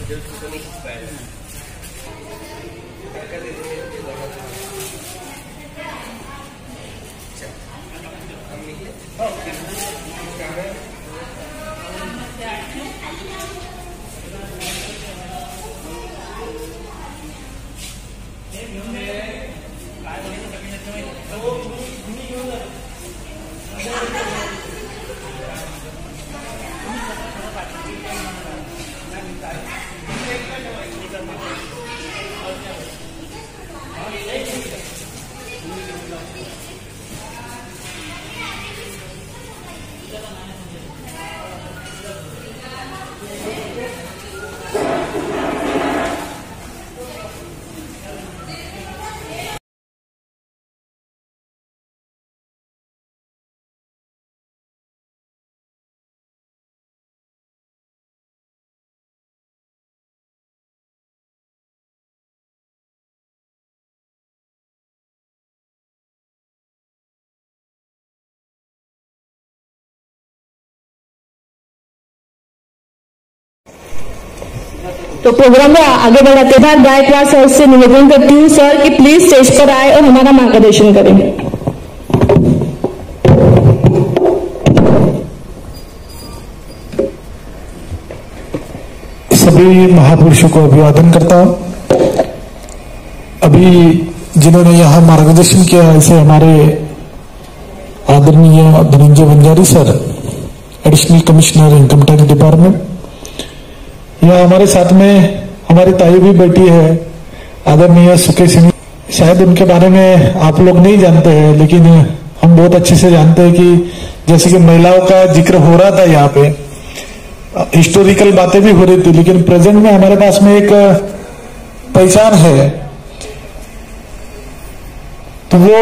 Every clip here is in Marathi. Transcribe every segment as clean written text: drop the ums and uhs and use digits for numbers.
तो प्रोग्राम में आगे बढ़ाते बाद गायकवाड़ सर से निवेदन करती हूँ सर कि प्लीज स्टेज पर आए और हमारा मार्गदर्शन करें। सभी महापुरुषों को अभिवादन करता हूं। अभी जिन्होंने यहाँ मार्गदर्शन किया ऐसे हमारे आदरणीय Dhananjay Banjari sir, additional commissioner income tax department. यहाँ हमारे साथ में हमारी ताई भी बैठी है, आदरणीय सुकेश सिंह। शायद उनके बारे में आप लोग नहीं जानते हैं, लेकिन हम बहुत अच्छे से जानते हैं कि जैसे कि महिलाओं का जिक्र हो रहा था, यहाँ पे हिस्टोरिकल बातें भी हो रही थी, लेकिन प्रेजेंट में हमारे पास में एक पहचान है। तो वो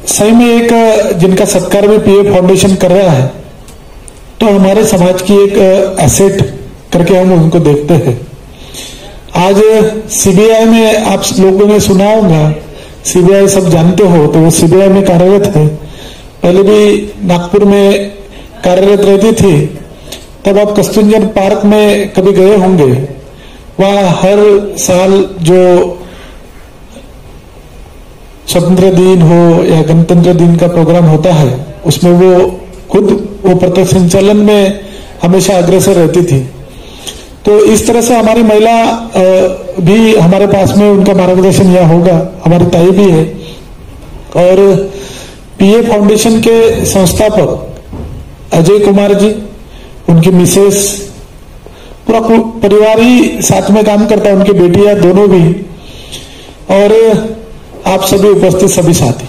सही में एक जिनका सत्कार भी पीए फाउंडेशन कर रहा है, तो हमारे समाज की एक एसेट करके हम उनको देखते हैं। आज सीबीआई में आप लोगों ने सुना होगा, सीबीआई सब जानते हो, तो वो सीबीआई में कार्यरत है। पहले भी नागपुर में कार्यरत रहती थी। तब आप कस्तूरजन पार्क में कभी गए होंगे, वहां हर साल जो स्वतंत्र दिन हो या गणतंत्र दिन का प्रोग्राम होता है, उसमें वो खुद वो प्रत्यक्ष संचालन में हमेशा अग्रसर रहती थी। तो इस तरह से हमारी महिला भी हमारे पास में उनका मार्गदर्शन यह होगा। हमारी ताई भी है और पीए फाउंडेशन के संस्थापक अजय कुमार जी, उनकी मिसेस, पूरा परिवार ही साथ में काम करता है, उनकी बेटियां दोनों भी, और आप सभी उपस्थित सभी साथी।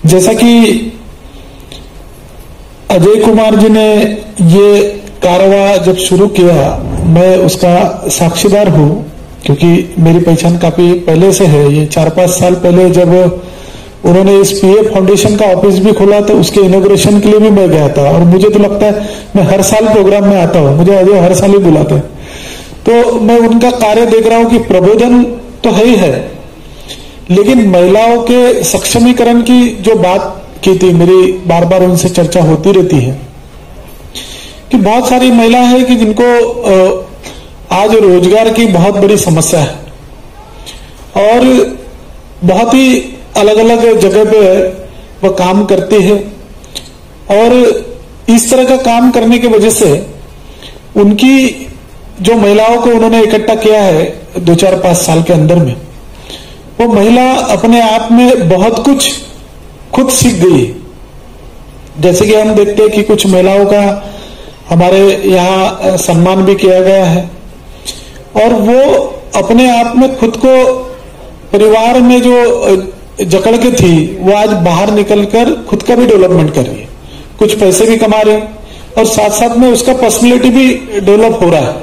जैसा कि अजय कुमार जी ने ये कारवा जब शुरू किया, मैं उसका साक्षीदार हूं, क्योंकि मेरी पहचान काफी पहले से है। ये 4-5 साल पहले जब उन्होंने इस पीए फाउंडेशन का ऑफिस भी खोला, तो उसके इनॉग्रेशन के लिए भी मैं गया था। और मुझे तो लगता है मैं हर साल प्रोग्राम में आता हूं, मुझे अजय हर साल ही बुलाते हैं। तो मैं उनका कार्य देख रहा हूं कि प्रबोधन तो है ही है, लेकिन महिलाओं के सक्षमीकरण की जो बात की थी, मेरी बार बार उनसे चर्चा होती रहती है कि बहुत सारी महिला है कि जिनको आज रोजगार की बहुत बड़ी समस्या है और बहुत ही अलग अलग जगह पे वो काम करती है। और इस तरह का काम करने की वजह से उनकी जो महिलाओं को उन्होंने इकट्ठा किया है 2-4-5 साल के अंदर में, वो महिला अपने आप में बहुत कुछ खुद सीख गई। जैसे कि हम देखते हैं कि कुछ महिलाओं का हमारे यहाँ सम्मान भी किया गया है और वो अपने आप में खुद को परिवार में जो जकड़ के थी, वो आज बाहर निकलकर खुद का भी डेवलपमेंट कर रही है, कुछ पैसे भी कमा रहे हैं और साथ साथ में उसका पर्सनैलिटी भी डेवलप हो रहा है।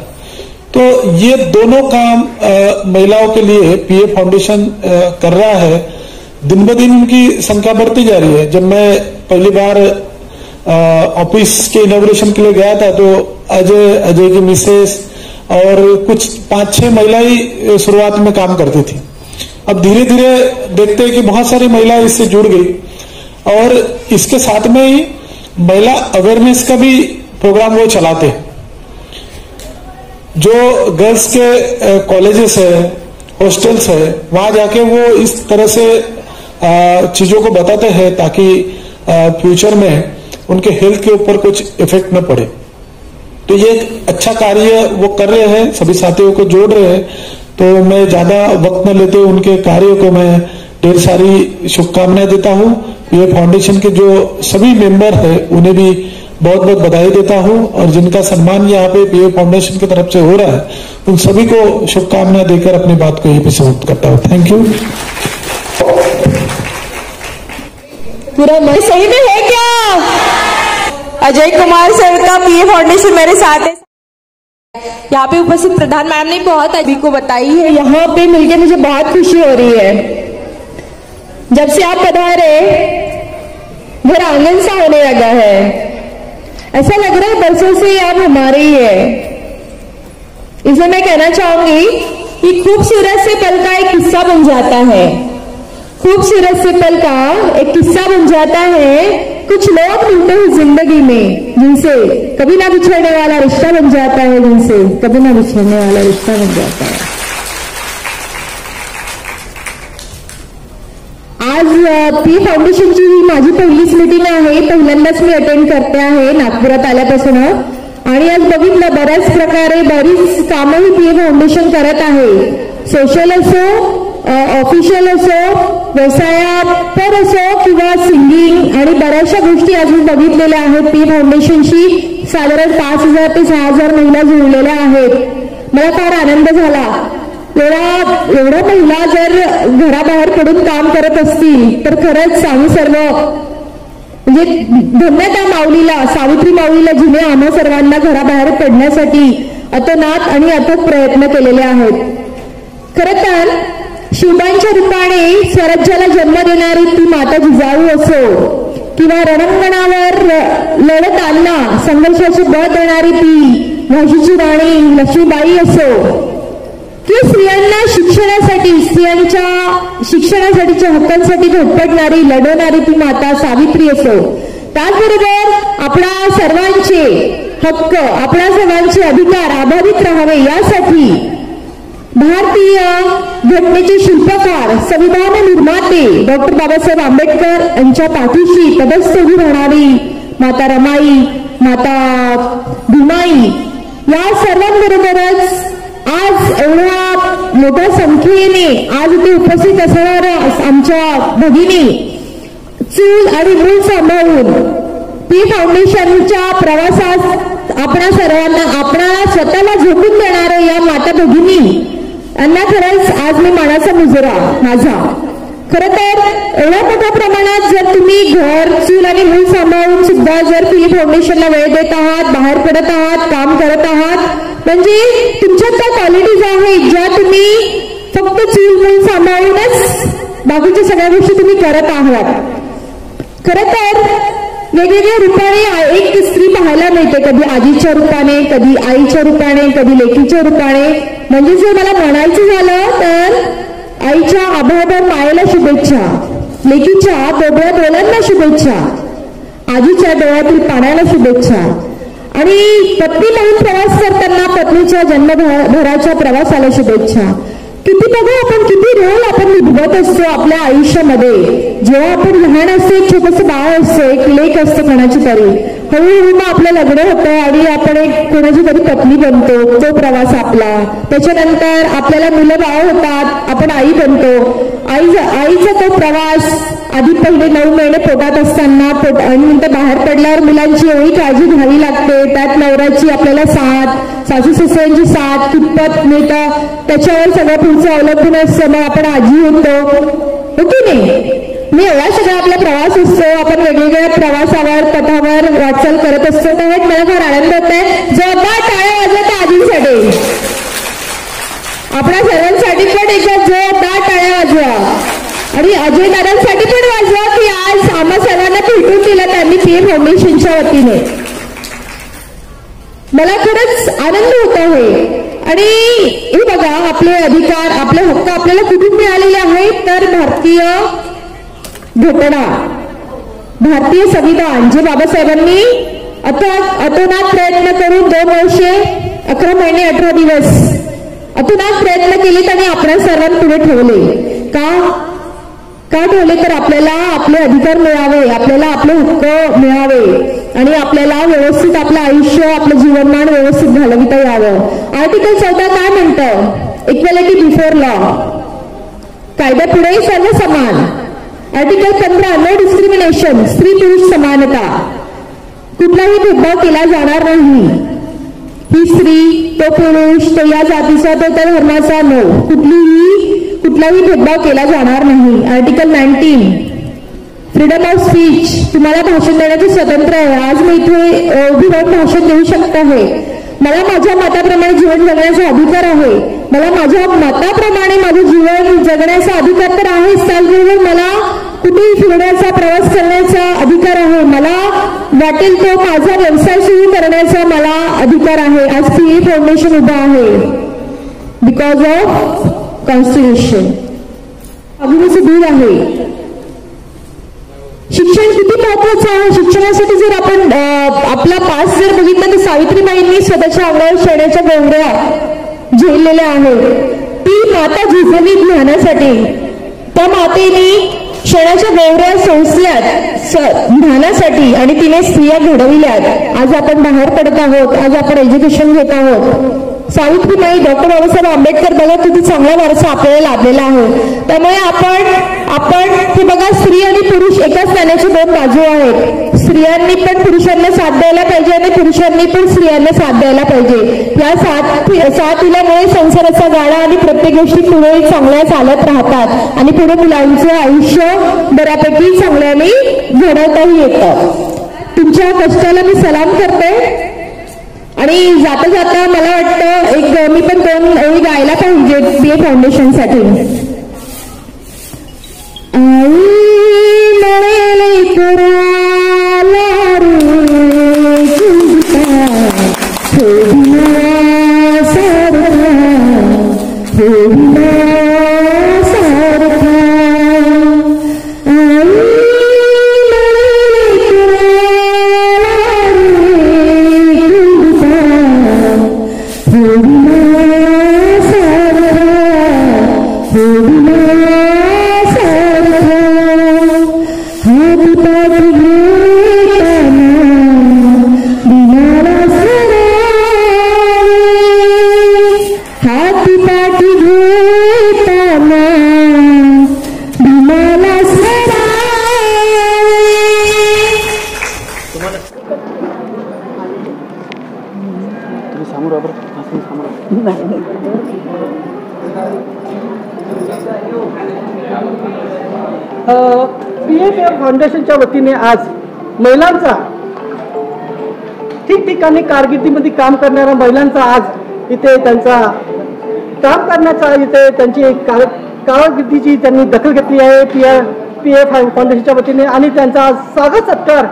तो ये दोनों काम महिलाओं के लिए पीए फाउंडेशन कर रहा है। दिन ब दिन उनकी संख्या बढ़ती जा रही है। जब मैं पहली बार ऑफिस के इनॉग्रेशन के लिए गया था, तो अजय की मिसेस और कुछ 5-6 महिलाएं शुरुआत में काम करती थी। अब धीरे धीरे देखते हैं कि बहुत सारी महिलाएं इससे जुड़ गई और इसके साथ में ही महिला अवेयरनेस का भी प्रोग्राम वो चलाते हैं। जो गर्ल्स के कॉलेजेस है, हॉस्टल्स है, वहां जाके वो इस तरह से चीजों को बताते हैं ताकि फ्यूचर में उनके हेल्थ के ऊपर कुछ इफेक्ट न पड़े। तो ये एक अच्छा कार्य वो कर रहे हैं, सभी साथियों को जोड़ रहे हैं। तो मैं ज्यादा वक्त न लेते उनके कार्यों को मैं ढेर सारी शुभकामनाएं देता हूं। ये फाउंडेशन के जो सभी मेंबर है उन्हें भी बहुत बहुत बधाई देता हूं और जिनका सम्मान यहाँ पे पीए फाउंडेशन की तरफ से हो रहा है उन सभी को शुभकामनाएं देकर अपनी बात को यहीं पे समाप्त करता हूं। Thank you. पूरा मैं सही में है क्या? अजय कुमार सर का पीए फाउंडेशन मेरे साथ है। यहाँ पे उपस्थित प्रधान मैम ने बहुत अभी को बताई है। यहाँ पे मिलके मुझे बहुत खुशी हो रही है। जब से आप पधारे घर आंगन सा होने लगा है, ऐसा लग रहा है बरसों से आप हमारे ही है। इसलिए मैं कहना चाहूंगी कि खूबसूरत से पल का एक किस्सा बन जाता है, खूबसूरत से पल का एक किस्सा बन जाता है। कुछ लोग मिलते हैं जिंदगी में जिनसे कभी ना बिछड़ने वाला रिश्ता बन जाता है, जिनसे कभी ना बिछड़ने वाला रिश्ता बन जाता है। आज पी फाउंडेशनची ही माझी पहिलीच मीटिंग आहे, पहिल्यांदाच मी अटेंड करते आहे नागपुरात आल्यापासून। आणि आज बघितलं बऱ्याच प्रकारे बरीच कामं ही पी फाउंडेशन करत आहे, सोशल असो, ऑफिशियल असो, व्यवसायापर असो किंवा सिंगिंग आणि बऱ्याचशा गोष्टी अजून बघितलेल्या आहेत। पी फाउंडेशनशी साधारण 5,000 ते 6,000 महिला जुळलेल्या आहेत। मला फार आनंद झाला। एवढ्या महिला जर घराबाहेर पडून काम करत असतील तर खरंच आम्ही सर्व म्हणजे धन्य त्या माऊलीला, सावित्री माऊलीला, जिने आम्हा सर्वांना घराबाहेर पडण्यासाठी अतोनात आणि अथक प्रयत्न केलेले आहेत। खरं तर शिवबांच्या रूपाने स्वराज्याला जन्म देणारी ती माता जिजाऊ असो किंवा रणांगणावर लढताना संघर्षाचे बळ देणारी ती झाशीची राणी लक्ष्मीबाई असो किंवा स्त्रियांना शिक्षणासाठी, स्त्रियांच्या शिक्षणासाठीच्या हक्कांसाठी धडपडणारी, लढवणारी ती माता सावित्री असो, त्याचबरोबर आपणा सर्वांचे हक्क, आपणा सर्वांचे अधिकार अबाधित राहावे यासाठी भारतीय घटनेचे शिल्पकार, संविधान निर्माते डॉक्टर बाबासाहेब आंबेडकर यांच्या पाठीशी तटस्थ उभी राहणारी माता रमाई, माता भीमाई या सर्वांबरोबरच आज एवढ्या मोठ्या संख्येने आज इथे उपस्थित असणाऱ्या आमच्या भगिनी चूल आणि मूल सांभाळून पी फाउंडेशनच्या प्रवासात आपणा सर्वांना, आपणा स्वतःला झोकून देणाऱ्या या माता भगिनी यांना खरंच आज मी मानाचा मुजरा माझा। खरं तर एवढ्या मोठ्या प्रमाणात जर तुम्ही घर, चूल आणि मूल सांभाळून सुद्धा जर पी फाउंडेशनला वेळ देत आहात, बाहेर पडत आहात, काम करत आहात, म्हणजे तुमच्यात त्या क्वालिटीज आहेत ज्या तुम्ही फक्त चूल मूल सांभाळूनच बाकीच्या सगळ्या गोष्टी तुम्ही करत आहात। खरं तर वेगवेगळ्या रूपाने एक स्त्री पाहायला मिळते, कधी आजीच्या रूपाने, कधी आईच्या रूपाने, कधी लेकीच्या रूपाने। म्हणजे जर मला म्हणायचं झालं तर आईच्या आभाळभर मायेला शुभेच्छा, लेकीच्या बोबड्या डोळ्यांना शुभेच्छा, आजीच्या डोळ्यातील पाण्याला शुभेच्छा आणि पत्नी म्हणून प्रवास करताना पत्नीच्या जन्मभराच्या प्रवासाला शुभेच्छा। किती बघा आपण किती रोल आपण निभवत असतो आपल्या आयुष्यामध्ये। जेव्हा आपण लहान असतो, एक छोटंसं बाळ असतो, एक लेक असते कोणाची तरी, हळूहळू मग आपलं लग्न होतं आणि आपण एक कोणाची तरी पत्नी बनतो, तो प्रवास आपला। त्याच्यानंतर आपल्याला मुलं बाळ होतात, आपण आई बनतो। आईचा तो प्रवास आधी पहिले 9 महिने पोटात असताना आणि नंतर बाहेर पडल्यावर मुलांची एवढी काळजी घ्यावी लागते, त्यात नवऱ्याची आपल्याला साथ, सासू सासऱ्यांची साथ कितपत मिळतं त्याच्यावर सगळं पुढचं अवलंबून असतं। मग आपण आजी होतो, हो की नाही? मी एवढा सगळा आपला प्रवास असतो, आपण वेगवेगळ्या प्रवासावर, पथावर वाटचाल करत असतो। त्यामुळे मला फार आनंद होत आहे। जोरदार टाळ्या वाजवत आजींसाठी, आपल्या सर्वांसाठी पण एकदा जोरदार टाळ्या वाजवा आणि अजय दादांसाठी पण वाजवा की आज आम्हा सर्वांना भेटून दिलं त्यांनी पीए फाउंडेशनच्या वतीने। मला खरंच आनंद होत आहे। आणि हे बघा, आपले अधिकार, आपले हक्क आपल्याला कुठून मिळालेले आहेत तर भारतीय घटना, भारतीय संविधान जे बाबासाहेबांनी अतोनात प्रयत्न करून 2 वर्षे 11 महिने 18 दिवस अतोनात प्रयत्न केलेत आणि आपल्या सर्वांपुढे ठेवले. का ठेवले तर आपल्याला आपले अधिकार मिळावे, आपल्याला आपले हक्क मिळावे आणि आपल्याला व्यवस्थित आपलं आयुष्य, आपलं जीवनमान व्यवस्थित घालविता यावं. आर्टिकल 14 काय म्हणतं? इक्वॅलिटी बिफोर लॉ, कायद्यापुढे सर्व समान. आर्टिकल 15 नो डिस्क्रिमिनेशन, स्त्री पुरुष समानता, कुठलाही भेदभाव केला जाणार नाही. ही स्त्री, तो पुरुष, तो या जातीचा, तो त्या धर्माचा, नो, कुठलाही भेदभाव केला जाणार नाही. आर्टिकल 19 फ्रीडम ऑफ स्पीच, तुम्हाला भाषण देण्याचे स्वातंत्र्य आहे. आज मी इथे उभी राहून भाषण देऊ शकत आहे. मला माझ्या मताप्रमाणे जीवन जगण्याचा अधिकार आहे. मला माझ्या मताप्रमाणे माझं जीवन जगण्याचा अधिकार तर आहेच, त्याचबरोबर मला कुठेही फिरण्याचा, प्रवास करण्याचा अधिकार आहे. मला वाटेल तो माझा व्यवसाय सुरू करण्याचा मला अधिकार आहे. आज PA फाउंडेशन उभा आहे बिकॉज ऑफ कॉन्स्टिट्यूशन. अभिनेचं दूर आहे. शिक्षण किती महत्वाचं आहे. शिक्षणासाठी जर आपण आपला पास जर बघितला तर सावित्रीबाईंनी स्वतःच्या अंगावर शेणाच्या गोंगड्या झेललेल्या आहेत. ती माता झिजली ज्ञानासाठी. त्या मातेने शेणाच्या गोंगड्या सोसल्यात ज्ञानासाठी आणि तिने स्त्रिया घडविल्यात. आज आपण बाहेर पडत आहोत, आज आपण एज्युकेशन घेत आहोत. सावित्रीबाई, डॉक्टर बाबासाहेब आंबेडकर बघा किती चांगला वारसा आपल्याला लाभलेला आहे. त्यामुळे आपण हे बघा, स्त्री आणि पुरुष एकाच नाण्याच्या दोन बाजू आहेत. स्त्रियांनी पण पुरुषांना साथ द्यायला पाहिजे आणि पुरुषांनी पण स्त्रियांना साथ द्यायला पाहिजे. या साथ दिल्यामुळे संसाराचा गाडा आणि प्रत्येक गोष्टी पुढे चांगल्या चालत राहतात आणि पुढे मुलांचं आयुष्य बऱ्यापैकी चांगल्याने घडवताही येतं. तुमच्या कष्टाला मी सलाम करते आणि जाता जाता मला वाटतं मी पण 2 ओळी गायला पाहिजे PA फाउंडेशन साठी. PA फाउंडेशनच्या वतीने आज महिलांचा ठिकठिकाणी कारकिर्दीमध्ये काम करणाऱ्या महिलांचा आज इथे त्यांचा काम करण्याचा इथे त्यांची कारकिर्दीची त्यांनी दखल घेतली आहे PA फाउंडेशनच्या वतीने आणि त्यांचा स्वागत सत्कार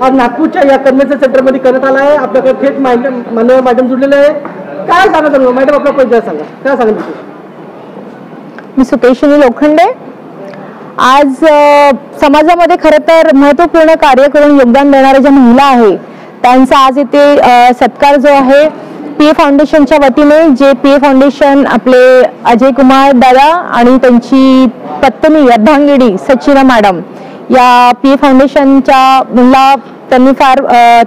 आज नागपूरच्या या कन्व्हेन्शन सेंटरमध्ये करण्यात आला आहे. आपल्याकडे थेट मान्यवर मॅडम जुळलेले आहे. काय सांगा मॅडम, आपला परिचय सांगा, काय सांगा. मी सुकेशिनी लोखंडे. आज समाजामध्ये खरं तर महत्त्वपूर्ण कार्य करून योगदान देणाऱ्या ज्या महिला आहे त्यांचा आज इथे सत्कार जो आहे PA फाउंडेशनच्या वतीने, जे PA फाउंडेशन आपले अजय कुमार दादा आणि त्यांची पत्नी अर्धांगिनी सचिना मॅडम या PA फाउंडेशनच्या महिला त्यांनी फार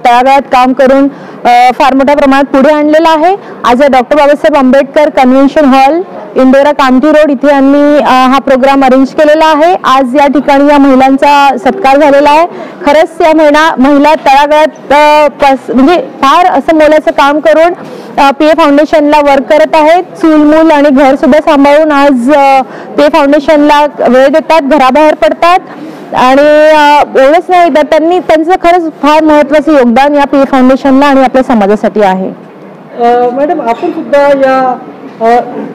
तळागाळात काम करून फार मोठ्या प्रमाणात पुढे आणलेला आहे. आज doctor Babasaheb Ambedkar convention hall Indora Kamthi road इथे आम्ही हा प्रोग्राम अरेंज केलेला आहे. आज या ठिकाणी या महिलांचा सत्कार झालेला आहे. खरंच या महिला तळागाळात म्हणजे फार असं मोलाचं काम करून PA फाउंडेशनला वर्क करत आहेत. चूलमूल आणि घर सुद्धा सांभाळून आज PA फाउंडेशनला वेळ देतात, घराबाहेर पडतात आणि एवढंच नाही तर त्यांचं खरंच फार महत्त्वाचं योगदान या PA फाउंडेशनला आणि आपल्या समाजासाठी आहे. मॅडम, आपण सुद्धा या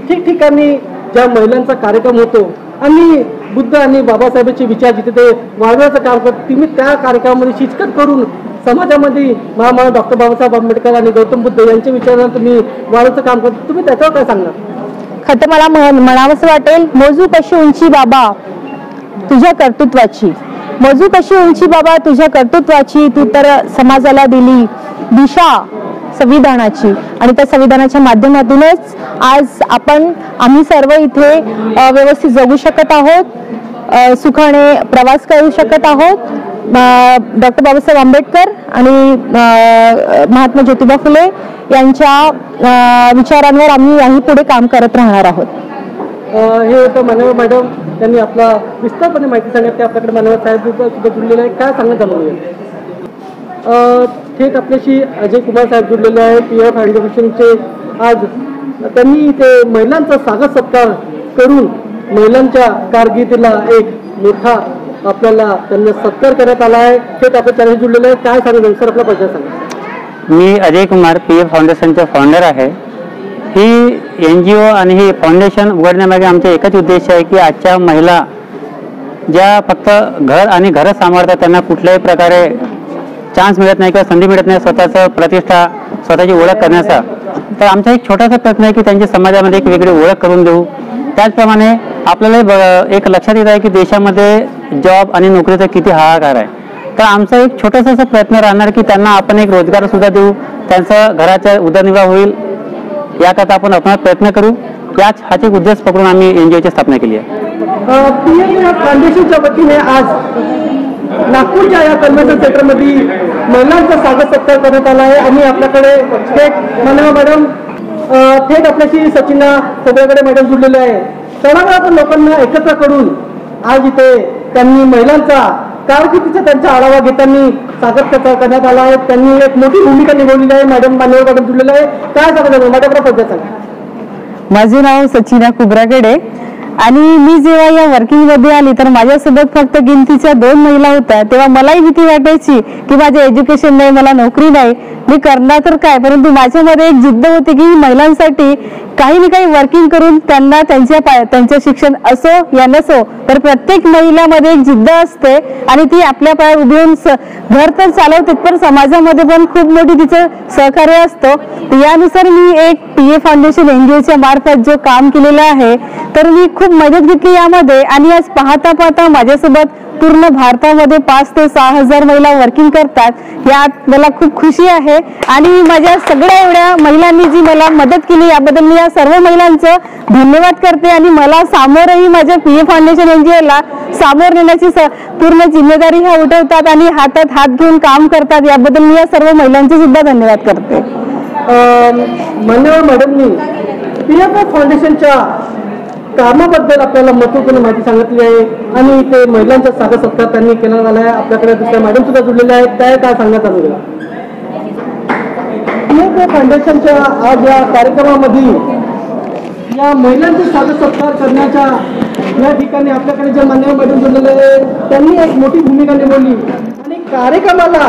ठिकठिकाणी ज्या महिलांचा कार्यक्रम होतो आणि बुद्ध आणि बाबासाहेबांचे विचार जिथे ते वाढवण्याचं काम करतात, तुम्ही त्या कार्यक्रमामध्ये शिरकत करून समाजामध्ये महामानव डॉक्टर बाबासाहेब आंबेडकर आणि गौतम बुद्ध यांच्या विचारांना तुम्ही वाढवण्याचं काम करता, तुम्ही त्याच्यावर काय सांगणार? खरं मला म्हणावंसं वाटेल, मोजू कशी उंची बाबा तुझ्या कर्तृत्वाची, मोजू कशी उंची बाबा तुझ्या कर्तृत्वाची, तू तर समाजाला दिली दिशा, संविधानाची आणि त्या संविधानाच्या माध्यमातूनच आज आम्ही सर्व इथे व्यवस्थित जगू शकत आहोत, सुखाने प्रवास करू शकत आहोत. डॉक्टर बाबासाहेब आंबेडकर आणि महात्मा ज्योतिबा फुले यांच्या विचारांवर आम्ही याही पुढे काम करत राहणार आहोत. हे होतं मानव मॅडम, त्यांनी आपला विस्तारपणे माहिती सांगितली. आपल्याकडे मानव साहेब सुद्धा जुळलेले आहे. काय सांगत झालं थेट आपल्याशी अजय कुमार साहेब जुळलेले आहे, PF फाउंडेशनचे. आज त्यांनी इथे महिलांचा स्वागत सत्कार करून महिलांच्या कारकिर्दीला एक मोठा आपल्याला त्यांना सत्कार करण्यात आला आहे. थेट आपल्या चॅनल जुळलेले आहे. काय सांगू सर, आपला परिचय सांगा. मी अजय कुमार, PF फाउंडेशनचा फाउंडर आहे. ही NGO आणि ही फाउंडेशन उघडण्यामागे आमचा एकच उद्देश आहे की आजच्या महिला ज्या फक्त घर आणि घर सांभाळतात त्यांना कुठल्याही प्रकारे चान्स मिळत नाही किंवा संधी मिळत नाही स्वतःचं प्रतिष्ठा, स्वतःची ओळख करण्याचा. तर आमचा एक छोटासा प्रयत्न आहे की त्यांची समाजामध्ये एक वेगळी ओळख करून देऊ. त्याचप्रमाणे आपल्याला एक लक्षात येत आहे की देशामध्ये जॉब आणि नोकरीचा किती हाहाकार आहे. तर आमचा एक छोटासा प्रयत्न राहणार की त्यांना आपण एक रोजगार सुद्धा देऊ, त्यांचा घराचा उदरनिर्वाह होईल याकरता आपण प्रयत्न करू. हाच एक उद्देश पकडून आम्ही NGOची स्थापना केली आहे. PF फाउंडेशनच्या वतीने आज नागपूरच्या या कन्व्हेन्शन सेंटरमध्ये महिलांचा स्वागत सत्कार करण्यात आला आहे. आणि आपल्याकडे थेट मानव मॅडम, थेट आपल्याशी सचिना सगळ्याकडे मॅडम जुळलेले आहे. तळागाळातून लोकांना एकत्र करून आज इथे त्यांनी महिलांचा कारकिर्दीचा त्यांचा आढावा घेताना स्वागत सत्कार करण्यात आला आहे. त्यांनी एक मोठी भूमिका निभावलेली आहे. मॅडम मानव मॅडम जुळलेले आहे. काय सांगा मॅडम पद्धत सांगा. माझे नाव सचिना कुबरागडे आणि मी जेव्हा या वर्किंगमध्ये आली तर माझ्यासोबत फक्त गिनतीच्या 2 महिला होत्या. तेव्हा मलाही भीती वाटायची की माझे एज्युकेशन नाही, मला नोकरी नाही, मी करणार तर काय. परंतु माझ्यामध्ये एक जिद्द होती की महिलांसाठी काही ना काही वर्किंग करून त्यांना त्यांच्या शिक्षण असो या नसो तर प्रत्येक महिलामध्ये एक जिद्द असते आणि ती आपल्या पायावर उभी होऊन घर तर चालवते पण समाजामध्ये पण खूप मोठी तिचं सहकार्य असतं. यानुसार मी एक PF फाउंडेशन NGOच्या मार्फत जो काम केलेलं आहे तर मी खूप मदत घेतली यामध्ये. आणि आज पाहता माझ्यासोबत पूर्ण भारतामध्ये 5 ते 6 हजार महिला वर्किंग करतात. यात मला खूप खुशी आहे आणि माझ्या सगळ्या एवढ्या महिलांनी जी मला मदत केली याबद्दल मी या सर्व महिलांचं धन्यवाद करते. आणि मला सामोरही माझ्या PF फाउंडेशन NGOला सामोर नेण्याची पूर्ण जिम्मेदारी ह्या उठवतात आणि हातात हात घेऊन काम करतात. याबद्दल मी या सर्व महिलांचे सुद्धा धन्यवाद करते. मान्यवर मॅडमनी PF फाउंडेशनच्या कामाबद्दल आपल्याला महत्वपूर्ण माहिती सांगितली आहे आणि ते महिलांचा स्वागत सत्कार त्यांनी केला झाला आहे. आपल्याकडे दुसऱ्या मॅडम सुद्धा जुळलेल्या आहेत. काय सांगण्यात आलं गेलं. PF फाउंडेशनच्या आज या कार्यक्रमामध्ये या महिलांचा स्वागत सत्कार करण्याच्या या ठिकाणी आपल्याकडे जे मान्यवर मॅडम जुळलेले आहे त्यांनी एक मोठी भूमिका निभावली आणि कार्यक्रमाला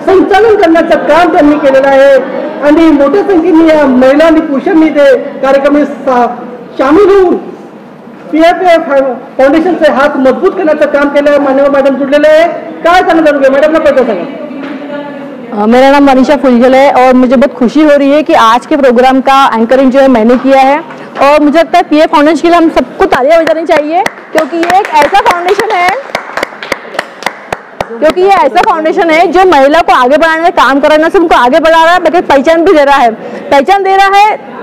संचालन करण्याचं काम त्यांनी केलेलं आहे. आणि मोठ्या संख्येने या महिला आणि पुरुषांनी ते कार्यक्रमात सामील होऊन PF फाउंडेशनचे हात मजबूत करण्याचं काम केलं आहे. मान्यवर मॅडम जुड़लेले हैं. काय सांगणार मैडम ना पता सांगा. मेरा नाम मनीषा फुलझल है और मुझे बहुत खुशी हो रही है कि आज के प्रोग्राम का एंकरिंग जो है मैंने किया है और मुझे लगता है PF फाउंडेशन के लिए हम सबको तालियां बजानी चाहिए क्योंकि ये एक ऐसा फाउंडेशन है जो महिला को आगे बढ़ाने में काम कर रहा है, उनको आगे बढ़ा रहा है बल्कि पहचान भी दे रहा है,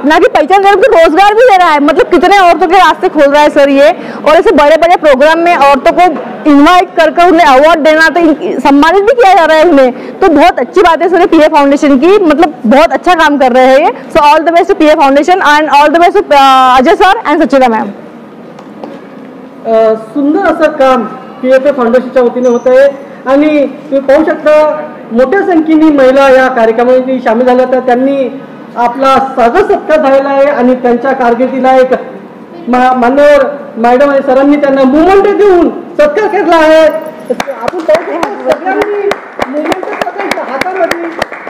ना कि पहचान दे रहा है उनको रोजगार भी दे रहा है. मतलब कितने औरतों के रास्ते खोल रहा है सर ये. और ऐसे बड़े बड़े प्रोग्राम में औरतों को इन्वाइट कर उन्हें अवार्ड देना, तो सम्मानित भी किया जा रहा है उन्हें, तो बहुत अच्छी बात है सर PF फाउंडेशन की. मतलब बहुत अच्छा काम कर रहे हैं. So all the best to PF foundation and all the best to Ajay sir and Sachina ma'am. सुंदर असं काम PF फाउंडेशनच्या वतीने होत आहे आणि तुम्ही पाहू शकता मोठ्या संख्येने महिला या कार्यक्रमामध्ये सामील झाल्या. तर त्यांनी आपला स्वागत सत्कार झालेला आहे आणि त्यांच्या कारकिर्दीला एक मान्यवर मॅडम आणि सरांनी त्यांना मुवमेंट देऊन सत्कार केला आहे. आपण सगळ्यांनी मुवमेंट हातामध्ये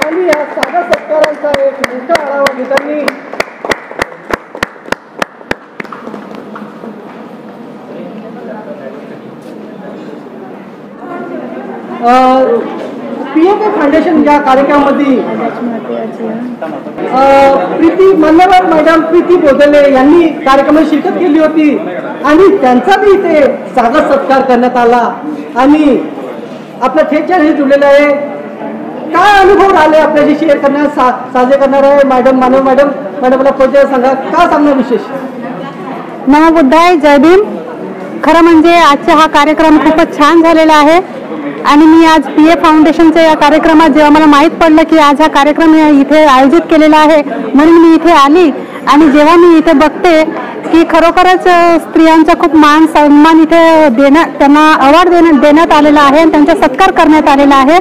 आणि या स्वागत सत्कारांचा एक मोठा आढावा घेताना PF फाउंडेशन या कार्यक्रमामध्ये मान्यवर मॅडम प्रीती बोधले यांनी कार्यक्रमात शिरकत केली होती आणि त्यांचा भी इथे स्वागत सत्कार करण्यात आला. आणि आपल्या थेट हे जुळलेलं आहे काय अनुभव आले आपल्याशी शेअर करण्यास साजरे करणार आहे मॅडम मॅडमला परिचय सांगा, काय सांगणार विशेष? नमो बुद्धाय, जय भीम. खरं म्हणजे आजचा हा कार्यक्रम खूपच छान झालेला आहे आणि मी आज PA फाउंडेशनच्या या कार्यक्रमात जेव्हा मला माहीत पडलं की आज हा कार्यक्रम इथे आयोजित केलेला आहे म्हणून मी इथे आली आणि जेव्हा मी इथे बघते की खरोखरच स्त्रियांचा खूप मान सन्मान इथे त्यांना अवॉर्ड देण्यात आलेला आहे आणि त्यांचा सत्कार करण्यात आलेला आहे.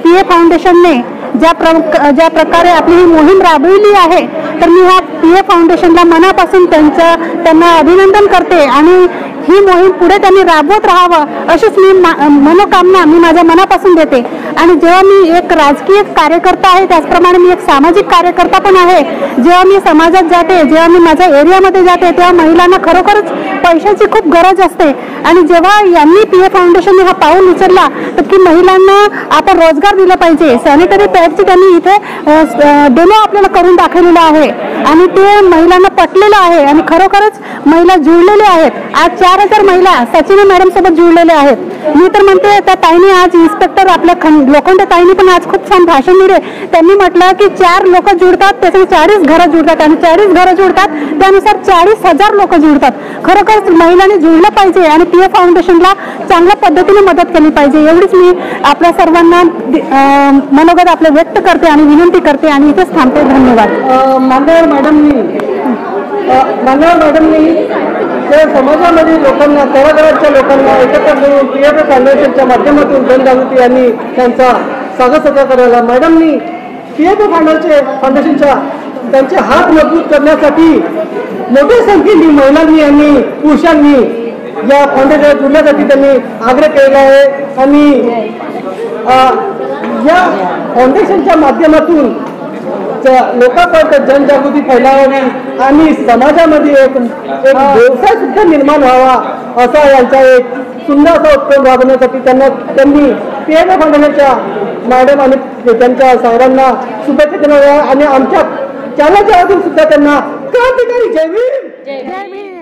PA फाउंडेशनने ज्या प्रकारे आपली ही मोहीम राबविली आहे तर मी ह्या PA फाउंडेशनला मनापासून त्यांना अभिनंदन करते आणि ही मोहीम पुढे त्यांनी राबवत राहावं अशीच मी मनोकामना मी माझ्या मनापासून देते. आणि जेव्हा मी एक राजकीय कार्यकर्ता आहे त्याचप्रमाणे मी एक सामाजिक कार्यकर्ता पण आहे. जेव्हा मी समाजात जाते, जेव्हा मी माझ्या एरियामध्ये जाते तेव्हा महिलांना खरोखरच पैशाची खूप गरज असते आणि जेव्हा यांनी PA फाउंडेशनने हा पाऊल उचलला तर की महिलांना आता रोजगार दिला पाहिजे, सॅनिटरी पॅडची त्यांनी इथे डेमो आपल्याला करून दाखवलेला आहे आणि ते महिलांना पटलेलं आहे आणि खरोखरच महिला जुळलेल्या आहेत. आज 4000 महिला सचिन मॅडम सोबत जुळलेल्या आहेत. मी तर म्हणते त्या ताईने आज इन्स्पेक्टर आपल्या लोखंडे ताईने पण आज खूप छान भाषण दिले. त्यांनी म्हटलं की 4 लोक जुळतात त्याच्याने 40 घरं जुळतात आणि 40 घरं जुळतात त्यानुसार 40,000 लोक जुळतात. खरोखरच महिलांनी जुळलं पाहिजे आणि PA फाउंडेशनला चांगल्या पद्धतीने मदत केली पाहिजे एवढीच मी आपल्या सर्वांना मनोगत आपले व्यक्त करते आणि विनंती करते आणि इथेच थांबते. धन्यवाद. मान्यवर मॅडमनी समाजामध्ये लोकांना तळागाळाच्या लोकांना एकत्र करून PA फाउंडेशनच्या माध्यमातून जनजागृती आणि त्यांचा सागसत्कार करायला मॅडमनी PA फाउंडेशनच्या त्यांचे हात मजबूत करण्यासाठी मोठ्या संख्येने महिलांनी आणि पुरुषांनी या फाउंडेशनला जुळण्यासाठी त्यांनी आग्रह केलेला आहे आणि या फाउंडेशनच्या माध्यमातून लोकांपर्यंत जनजागृती फैलावी आणि समाजामध्ये एक व्यवसाय सुद्धा निर्माण व्हावा असा यांचा एक सुंदर असा उपक्रम राबवण्यासाठी त्यांनी PA फाउंडेशनच्या मॅडम आणि त्यांच्या सर्वांना शुभेच्छा देणार आहे आणि आमच्या चॅनलच्या वतीने सुद्धा त्यांना क्रांतिकारी जय भीम.